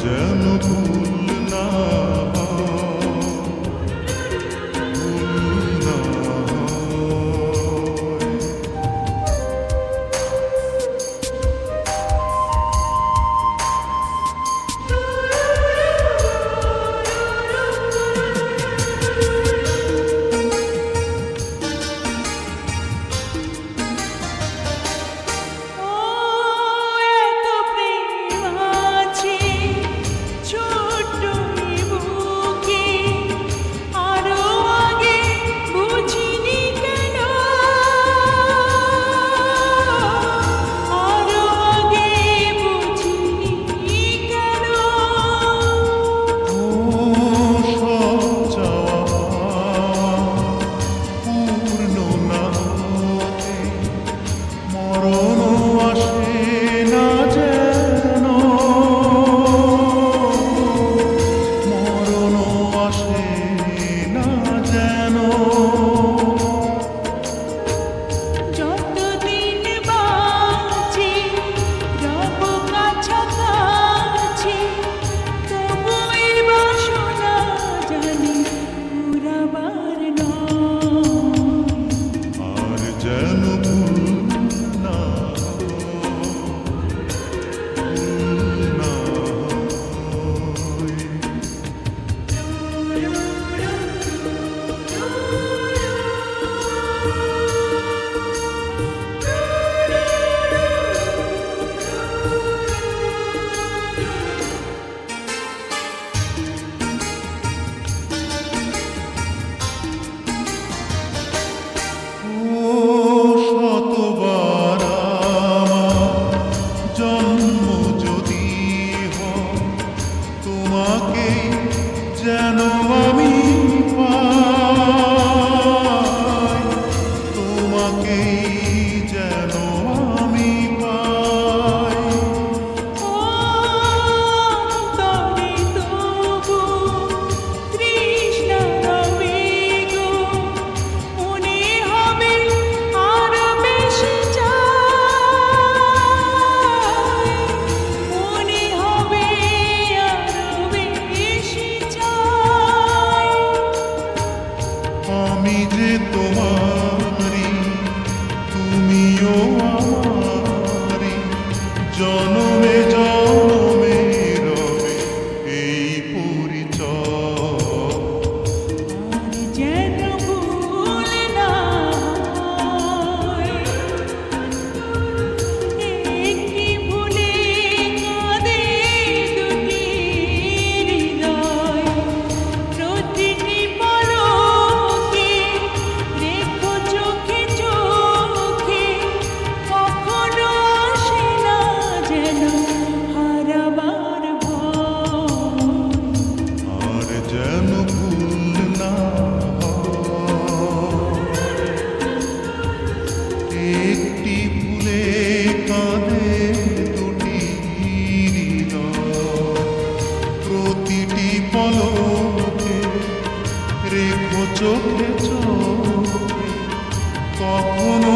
যেন ভুল না যেন আমি পাই তোমাকেই যেন আমি পাই তবে তবু তৃষ্ণা রবে গো মনে হবে আরো বেশি চাই মনে হবে আরো বেশি আমি যে তোমারি তুমিও আমারি জনমে জনমে রবে এই পরিচয় যেন ভুল না হয় একটি ভুলে কাঁদে দুটি হৃদয় প্রতিটি পলকে রেখো চোখে চোখে কখনো আসে না যেন হারাবার ভয় আর যেন ভুল না হয় একটি ভুলে কাঁদে দুটি হৃদয় প্রতিটি পলকে রেখো চোখে চোখে কখনো